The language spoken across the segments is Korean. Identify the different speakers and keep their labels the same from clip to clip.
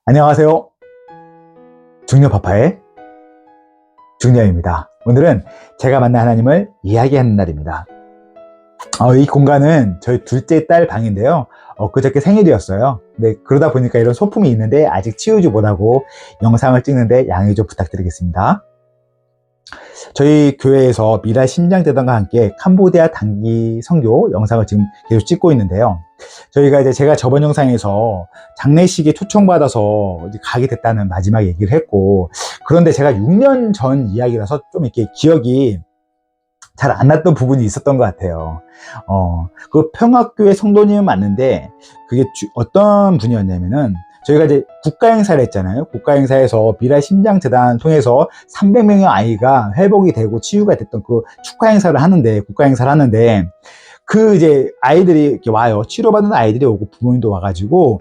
Speaker 1: 안녕하세요. 중녀파파의 중녀입니다. 오늘은 제가 만난 하나님을 이야기하는 날입니다. 이 공간은 저희 둘째 딸 방인데요. 그저께 생일이었어요. 근데 그러다 보니까 이런 소품이 있는데 아직 치우지 못하고 영상을 찍는데 양해 좀 부탁드리겠습니다. 저희 교회에서 미라 심장재단과 함께 캄보디아 단기 선교 영상을 지금 계속 찍고 있는데요. 저희가 이제 제가 저번 영상에서 장례식에 초청받아서 이제 가게 됐다는 마지막 얘기를 했고, 그런데 제가 6년 전 이야기라서 좀 이렇게 기억이 잘 안 났던 부분이 있었던 것 같아요. 그 평화교회 성도님은 맞는데, 그게 어떤 분이었냐면은, 저희가 이제 국가행사를 했잖아요. 국가행사에서 미라 심장재단 통해서 300명의 아이가 회복이 되고 치유가 됐던 그 축하행사를 하는데, 국가행사를 하는데, 그 이제 아이들이 이렇게 와요. 치료받는 아이들이 오고 부모님도 와가지고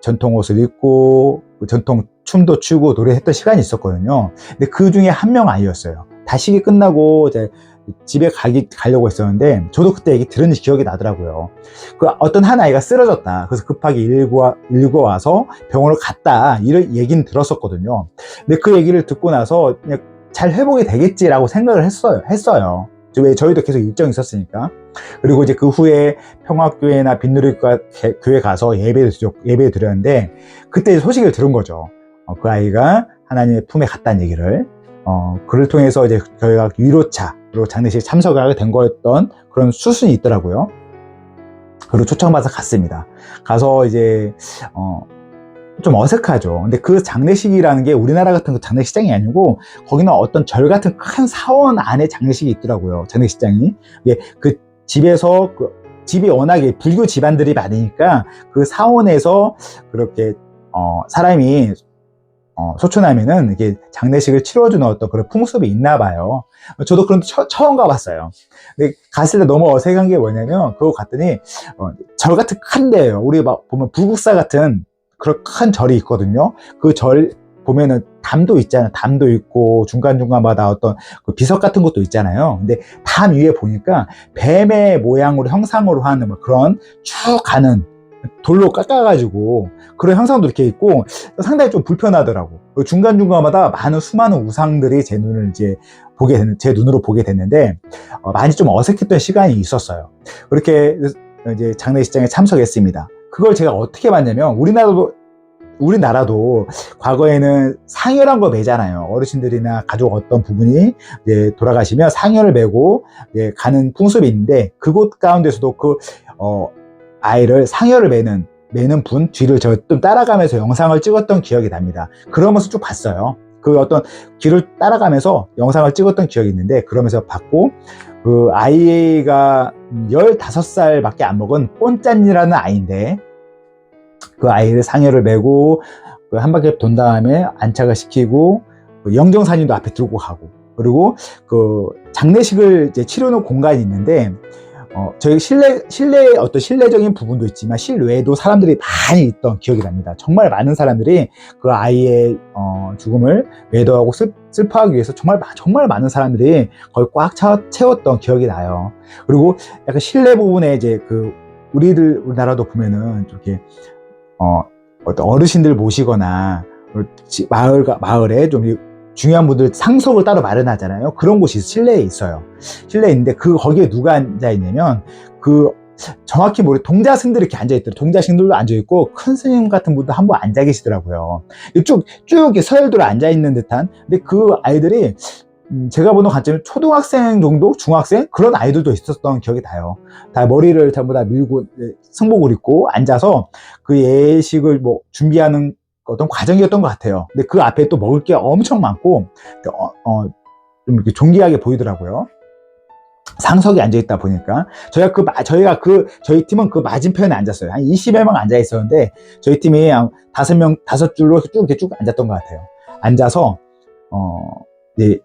Speaker 1: 전통 옷을 입고 전통 춤도 추고 노래했던 시간이 있었거든요. 근데 그 중에 한 명 아이였어요. 다식이 끝나고 이제 집에 가려고 했었는데, 저도 그때 얘기 들은 기억이 나더라고요. 그 어떤 한 아이가 쓰러졌다. 그래서 급하게 119 와서 병원을 갔다. 이런 얘기는 들었었거든요. 근데 그 얘기를 듣고 나서 그냥 잘 회복이 되겠지라고 생각을 했어요. 왜 저희도 계속 일정이 있었으니까. 그리고 이제 그 후에 평화교회나 빈누리 교회 가서 예배 드렸는데, 그때 소식을 들은 거죠. 그 아이가 하나님의 품에 갔다는 얘기를. 그를 통해서 이제 저희가 위로차로 장례식에 참석을 하게 된 거였던 그런 수순이 있더라고요. 그리고 초청받아서 갔습니다. 가서 이제, 좀 어색하죠. 근데 그 장례식이라는 게 우리나라 같은 그 장례식장이 아니고, 거기는 어떤 절 같은 큰 사원 안에 장례식이 있더라고요. 장례식장이. 그 집에서, 집이 워낙에 불교 집안들이 많으니까 그 사원에서 그렇게, 사람이, 소천하면은 이게 장례식을 치러주는 어떤 그런 풍습이 있나 봐요. 저도 그런데 처음 가봤어요. 근데 갔을 때 너무 어색한 게 뭐냐면, 그거 갔더니, 절 같은 큰 데예요. 우리 막 보면 불국사 같은 그런 큰 절이 있거든요. 그 절 보면은 담도 있잖아요. 담도 있고 중간중간마다 어떤 그 비석 같은 것도 있잖아요. 근데 담 위에 보니까 뱀의 모양으로 형상으로 하는 뭐 그런 쭉 가는 돌로 깎아가지고 그런 형상도 이렇게 있고 상당히 좀 불편하더라고. 중간중간마다 수많은 우상들이 제 눈을 이제 제 눈으로 보게 됐는데, 많이 좀 어색했던 시간이 있었어요. 그렇게 이제 장례식장에 참석했습니다. 그걸 제가 어떻게 봤냐면, 우리나라도 과거에는 상여란 거 매잖아요. 어르신들이나 가족 어떤 부분이 이제 돌아가시면 상여를 메고 이제 가는 풍습이 있는데, 그곳 가운데서도 아이를 상여를 매는 분 뒤를 저 좀 따라가면서 영상을 찍었던 기억이 납니다. 그러면서 쭉 봤어요. 그 어떤 길을 따라가면서 영상을 찍었던 기억이 있는데, 그러면서 봤고, 그 아이가 15살밖에 안 먹은 뽀짠이라는 아이인데, 그 아이를 상여를 메고 한 바퀴 돈 다음에 안착을 시키고 영정사진도 앞에 들고 가고, 그리고 그 장례식을 이제 치르는 공간이 있는데, 저희 실내에 어떤 실내적인 부분도 있지만 실외에도 사람들이 많이 있던 기억이 납니다. 정말 많은 사람들이 그 아이의 죽음을 외도하고 슬퍼하기 위해서 정말 많은 사람들이 거의 꽉 채웠던 기억이 나요. 그리고 약간 실내 부분에 이제 우리나라도 보면은 이렇게 어떤 어르신들 모시거나 마을에 좀 중요한 분들 상석을 따로 마련하잖아요. 그런 곳이 실내에 있어요. 실내에 있는데 거기에 누가 앉아 있냐면, 정확히 동자승들이 이렇게 앉아 있더라고요. 동자승들도 앉아 있고 큰 스님 같은 분도 한 분 앉아 계시더라고요. 쭉 이렇게 서열대로 앉아 있는 듯한. 근데 그 아이들이 제가 보는 관점은 초등학생 정도, 중학생 그런 아이들도 있었던 기억이 나요. 다 머리를 전부 다 밀고 승복을 입고 앉아서 그 예식을 준비하는 어떤 과정이었던 것 같아요. 근데 그 앞에 또 먹을 게 엄청 많고, 좀 이렇게 존귀하게 보이더라고요. 상석에 앉아있다 보니까. 저희 팀은 그 맞은편에 앉았어요. 한 20여 명 앉아 있었는데, 저희 팀이 한 5줄로 쭉 앉았던 것 같아요. 앉아서, 이제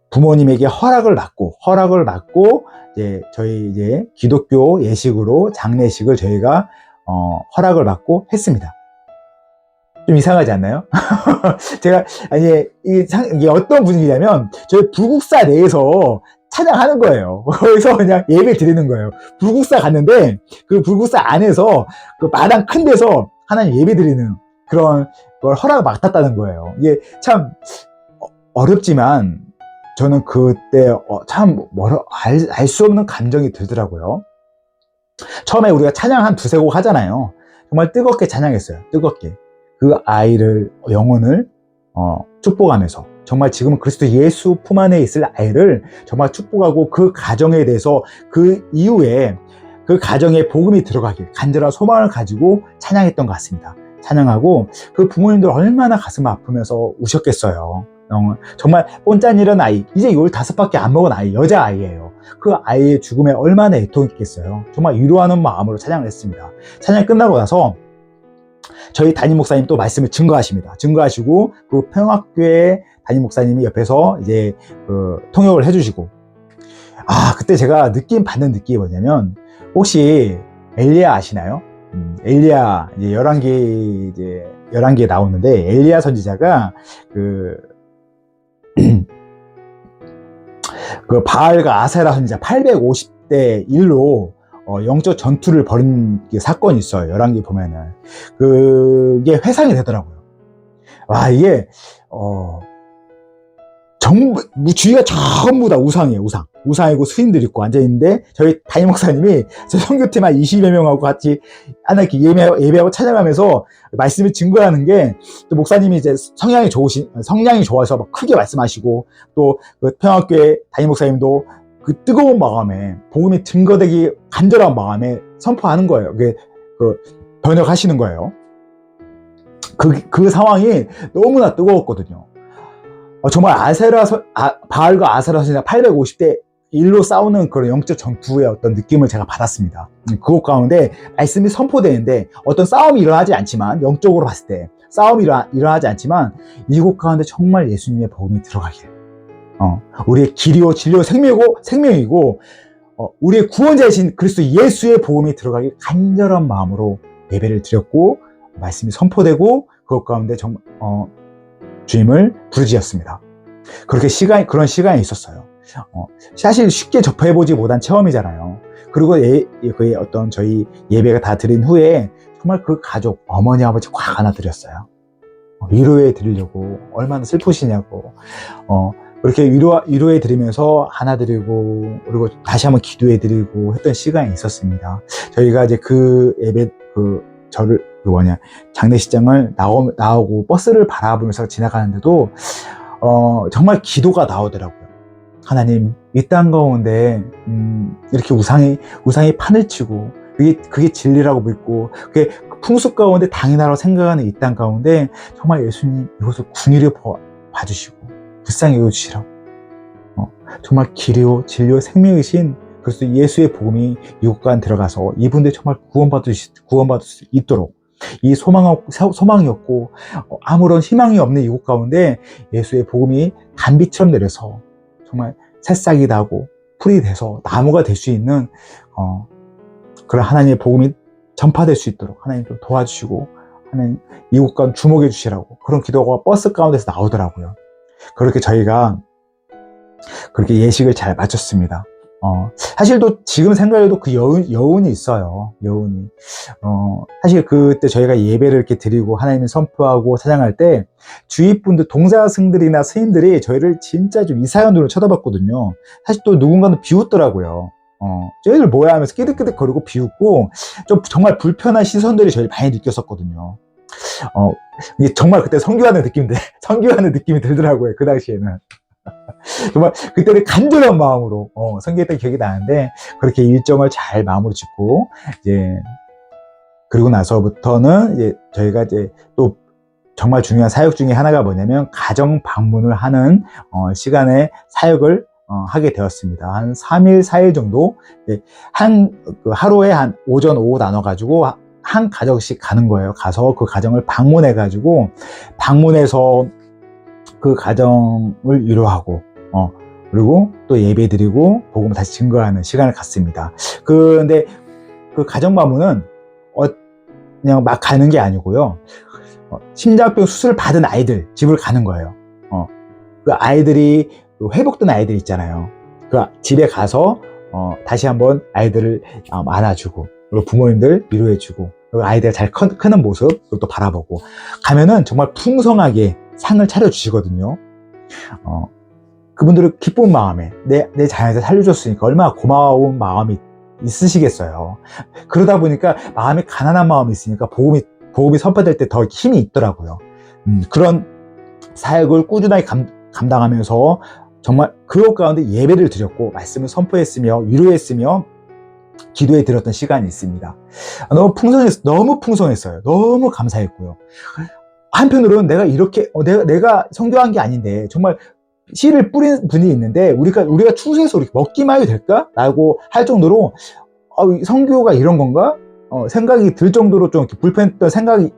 Speaker 1: 부모님에게 허락을 받고, 저희 기독교 예식으로 장례식을 저희가, 허락을 받고 했습니다. 좀 이상하지 않나요? 이게 어떤 분위기냐면, 저희 불국사 내에서 찬양하는 거예요. 거기서 그냥 예배 드리는 거예요. 불국사 갔는데, 그 불국사 안에서 그 마당 큰 데서 하나님 예배 드리는 그런 걸 허락을 맡았다는 거예요. 이게 참 어렵지만 저는 그때 참 알 수 없는 감정이 들더라고요. 처음에 우리가 찬양 한 두세 곡 하잖아요. 정말 뜨겁게 찬양했어요. 뜨겁게. 그 아이를, 영혼을 축복하면서 정말 지금은 그리스도 예수 품 안에 있을 아이를 정말 축복하고 그 가정에 대해서 그 이후에 그 가정에 복음이 들어가길 간절한 소망을 가지고 찬양했던 것 같습니다. 찬양하고 그 부모님들 얼마나 가슴 아프면서 우셨겠어요. 정말 뻔짠이런 아이, 이제 15밖에 안 먹은 아이, 여자아이예요. 그 아이의 죽음에 얼마나 애통했겠어요. 정말 위로하는 마음으로 찬양을 했습니다. 찬양이 끝나고 나서 저희 담임 목사님 또 말씀을 증거하십니다. 증거하시고 그 평화교회 담임 목사님이 옆에서 이제 통역을 해주시고, 그때 제가 받는 느낌이 뭐냐면, 혹시 엘리야 아시나요? 엘리야 이제 11기에 나오는데, 엘리야 선지자가 그 바알과 아세라 선지자 850대 1로 영적 전투를 벌인 사건이 있어요. 11기 보면은. 그게 회상이 되더라고요. 와, 이게, 주위가 전부 다 우상이에요, 우상. 우상이고 스님들이 있고 앉아있는데, 저희 담임 목사님이 저 선교팀 한 20여 명하고 같이 하나 이렇게 예배하고 찬양하면서 말씀을 증거하는 게, 또 목사님이 이제 성량이 좋아서 막 크게 말씀하시고, 또 그 평화교회 담임 목사님도 그 뜨거운 마음에, 복음이 증거되기 간절한 마음에 선포하는 거예요. 번역하시는 거예요. 그 상황이 너무나 뜨거웠거든요. 정말 바알과 아세라 선지자 850대 1로 싸우는 그런 영적 전투의 어떤 느낌을 제가 받았습니다. 그것 가운데 말씀이 선포되는데 어떤 싸움이 일어나지 않지만, 영적으로 봤을 때 싸움이 일어나지 않지만, 이곳 가운데 정말 예수님의 복음이 들어가길, 우리의 길이요 진리요 생명이고 우리의 구원자이신 그리스도 예수의 복음이 들어가길 간절한 마음으로 예배를 드렸고, 말씀이 선포되고 그것 가운데 주님을 부르짖었습니다. 그런 시간이 있었어요. 사실 쉽게 접해보지 못한 체험이잖아요. 그리고 저희 예배가 다 드린 후에 정말 그 가족, 어머니, 아버지 꽉 안아드렸어요. 위로해 드리려고, 얼마나 슬프시냐고. 그렇게 위로해 드리면서 안아드리고, 그리고 다시 한번 기도해 드리고 했던 시간이 있었습니다. 저희가 이제 장례식장을 나오고 버스를 바라보면서 지나가는데도 정말 기도가 나오더라고요. 하나님, 이 땅 가운데 이렇게 우상이 판을 치고 그게 진리라고 믿고 그게 풍습 가운데 당연하다고 생각하는 이 땅 가운데 정말 예수님 이것을 궁일히 봐주시고 불쌍히 여겨주시라고, 정말 길이요 진리요 생명이신 그리스도 예수의 복음이 이곳 가운데 들어가서 이분들 정말 구원받을 수 있도록, 이 소망이 없고 아무런 희망이 없는 이곳 가운데 예수의 복음이 단비처럼 내려서 정말 새싹이 나고 풀이 돼서 나무가 될 수 있는 그런 하나님의 복음이 전파될 수 있도록 하나님 좀 도와주시고, 하나님 이곳 가운데 주목해 주시라고, 그런 기도가 버스 가운데서 나오더라고요. 그렇게 저희가 그렇게 예식을 잘 마쳤습니다. 사실 또 지금 생각해도 그 여운이 있어요. 여운이. 사실 그때 저희가 예배를 이렇게 드리고 하나님을 선포하고 찬양할 때 주위 분들, 동자승들이나 스님들이 저희를 진짜 좀 이상한 눈으로 쳐다봤거든요. 사실 또 누군가는 비웃더라고요. 저희들 뭐야 하면서 끼득끼득 거리고 비웃고, 좀 정말 불편한 시선들이 저희를 많이 느꼈었거든요. 이게 정말 그때 선교하는 느낌이 들더라고요. 그 당시에는. 정말 그때는 간절한 마음으로 선교했던 기억이 나는데, 그렇게 일정을 잘 마무리 짓고 이제 그리고 나서부터는 이제 저희가 이제 또 정말 중요한 사역 중에 하나가 뭐냐면 가정 방문을 하는 시간에 사역을 하게 되었습니다. 한 3일, 4일 정도 하루에 한 오전, 오후 나눠가지고 한 가정씩 가는 거예요. 가서 그 가정을 방문해가지고, 방문해서 그 가정을 위로하고, 그리고 또 예배 드리고, 복음을 다시 증거하는 시간을 갖습니다. 근데 그 가정 방문은 그냥 막 가는 게 아니고요. 심장병 수술을 받은 아이들 집을 가는 거예요. 그 아이들이, 회복된 아이들 있잖아요. 그 집에 가서 다시 한번 아이들을 안아주고, 그리고 부모님들 위로해주고, 그리고 아이들 잘 크는 모습, 또 바라보고 가면은 정말 풍성하게 상을 차려주시거든요. 그분들은 기쁜 마음에 내 자녀를 살려줬으니까 얼마나 고마운 마음이 있으시겠어요. 그러다 보니까 마음이 가난한 마음이 있으니까 복음이 선포될 때 더 힘이 있더라고요. 그런 사역을 꾸준하게 감당하면서 정말 그것 가운데 예배를 드렸고 말씀을 선포했으며 위로했으며 기도해 드렸던 시간이 있습니다. 너무 풍성했어요. 너무 감사했고요. 한편으로는 내가 이렇게 내가 선교한 게 아닌데 정말 씨를 뿌린 분이 있는데 우리가 추수해서 먹기만 해도 될까? 라고 할 정도로 선교가 이런 건가? 생각이 들 정도로 좀 불편했던 생각이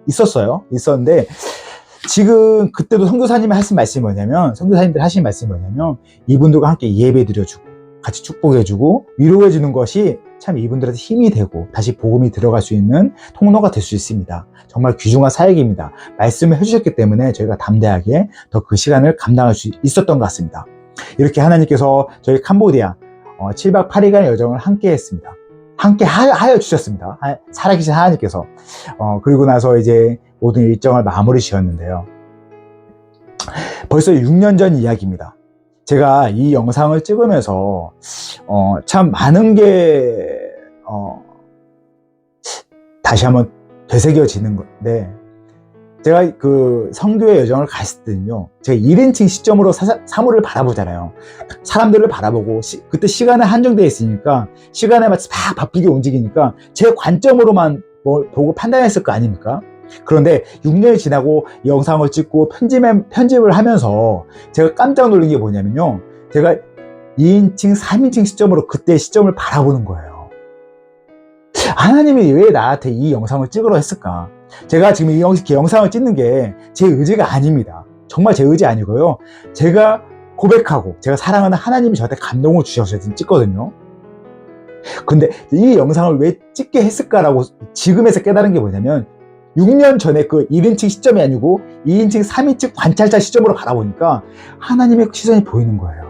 Speaker 1: 있었는데 지금 그때도 선교사님이 하신 말씀이 뭐냐면 이분들과 함께 예배 드려주고 같이 축복해주고 위로해주는 것이 참 이분들한테 힘이 되고 다시 복음이 들어갈 수 있는 통로가 될 수 있습니다. 정말 귀중한 사역입니다. 말씀을 해주셨기 때문에 저희가 담대하게 더 그 시간을 감당할 수 있었던 것 같습니다. 이렇게 하나님께서 저희 캄보디아 7박 8일간의 여정을 함께 했습니다. 함께 하여 주셨습니다. 살아계신 하나님께서. 그리고 나서 이제 모든 일정을 마무리 지었는데요. 벌써 6년 전 이야기입니다. 제가 이 영상을 찍으면서 참 많은 게 다시 한번 되새겨지는 건데, 제가 그 선교의 여정을 갔을 때는요, 제가 1인칭 시점으로 사물을 바라보잖아요. 사람들을 바라보고 그때 시간에 한정되어 있으니까 시간에 맞춰서 막 바쁘게 움직이니까 제 관점으로만 보고 판단했을 거 아닙니까? 그런데 6년이 지나고 영상을 찍고 편집을 하면서 제가 깜짝 놀란 게 뭐냐면요, 제가 2인칭, 3인칭 시점으로 그때 시점을 바라보는 거예요. 하나님이 왜 나한테 이 영상을 찍으러 했을까? 제가 지금 이 영상을 찍는 게 제 의지가 아닙니다. 정말 제 의지 아니고요. 제가 고백하고 제가 사랑하는 하나님이 저한테 감동을 주셔서 찍거든요. 근데 이 영상을 왜 찍게 했을까라고 지금에서 깨달은 게 뭐냐면, 6년 전에 그 1인칭 시점이 아니고 2인칭, 3인칭 관찰자 시점으로 바라보니까 하나님의 시선이 보이는 거예요.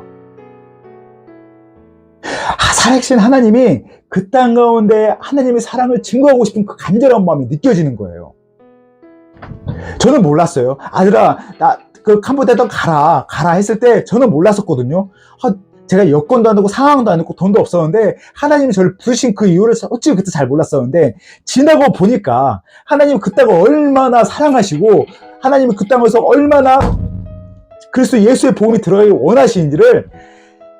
Speaker 1: 살아계신 하나님이 그 땅 가운데 하나님의 사랑을 증거하고 싶은 그 간절한 마음이 느껴지는 거예요. 저는 몰랐어요. 아들아, 나 그 캄보디아도 가라 했을 때 저는 몰랐었거든요. 제가 여건도 안 되고 상황도 안 되고 돈도 없었는데 하나님이 저를 부르신 그 이유를 어찌 그때 잘 몰랐었는데, 지나고 보니까 하나님이 그 땅을 얼마나 사랑하시고 하나님이 그 땅에서 얼마나 그리스도 예수의 복음이 들어가기 원하시는지를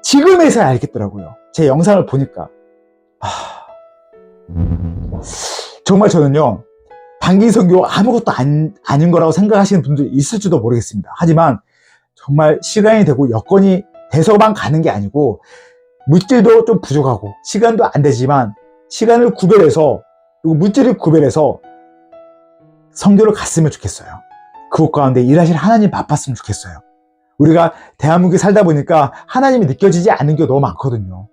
Speaker 1: 지금에서야 알겠더라고요. 제 영상을 보니까. 정말 저는요, 단기 선교 아무것도 아닌 거라고 생각하시는 분들이 있을지도 모르겠습니다. 하지만 정말 시간이 되고 여건이 돼서만 가는 게 아니고, 물질도 좀 부족하고 시간도 안 되지만 시간을 구별해서, 그리고 물질을 구별해서 선교를 갔으면 좋겠어요. 그곳 가운데 일하실 하나님 맛봤으면 좋겠어요. 우리가 대한민국에 살다 보니까 하나님이 느껴지지 않는 게 너무 많거든요.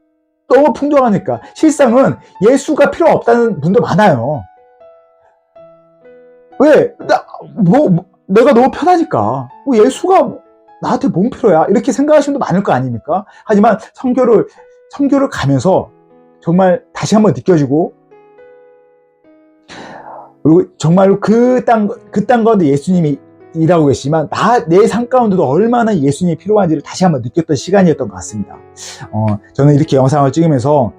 Speaker 1: 너무 풍족하니까. 실상은 예수가 필요 없다는 분도 많아요. 왜? 내가 너무 편하니까. 예수가 나한테 뭔 필요야? 이렇게 생각하시는 분도 많을 거 아닙니까? 하지만 선교를 가면서 정말 다시 한번 느껴지고, 그리고 정말로 그 땅 가운데 예수님이 일하고 계시지만 내 삶 가운데도 얼마나 예수님이 필요한지를 다시 한번 느꼈던 시간이었던 것 같습니다. 저는 이렇게 영상을 찍으면서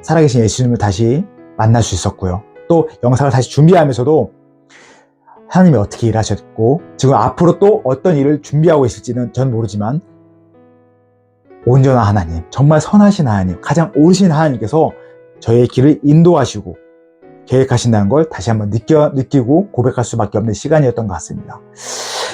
Speaker 1: 살아계신 예수님을 다시 만날 수 있었고요. 또 영상을 다시 준비하면서도 하나님이 어떻게 일하셨고 지금 앞으로 또 어떤 일을 준비하고 있을지는 전 모르지만, 온전한 하나님, 정말 선하신 하나님, 가장 옳으신 하나님께서 저의 길을 인도하시고 계획하신다는 걸 다시 한번 느끼고 고백할 수밖에 없는 시간이었던 것 같습니다.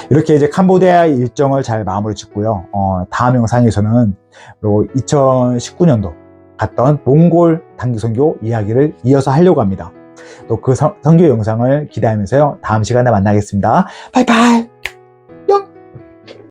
Speaker 1: 이렇게 이제 캄보디아 일정을 잘 마무리 짓고요. 다음 영상에서는 2019년도 갔던 몽골 단기선교 이야기를 이어서 하려고 합니다. 또 그 선교 영상을 기대하면서요, 다음 시간에 만나겠습니다. 바이바이.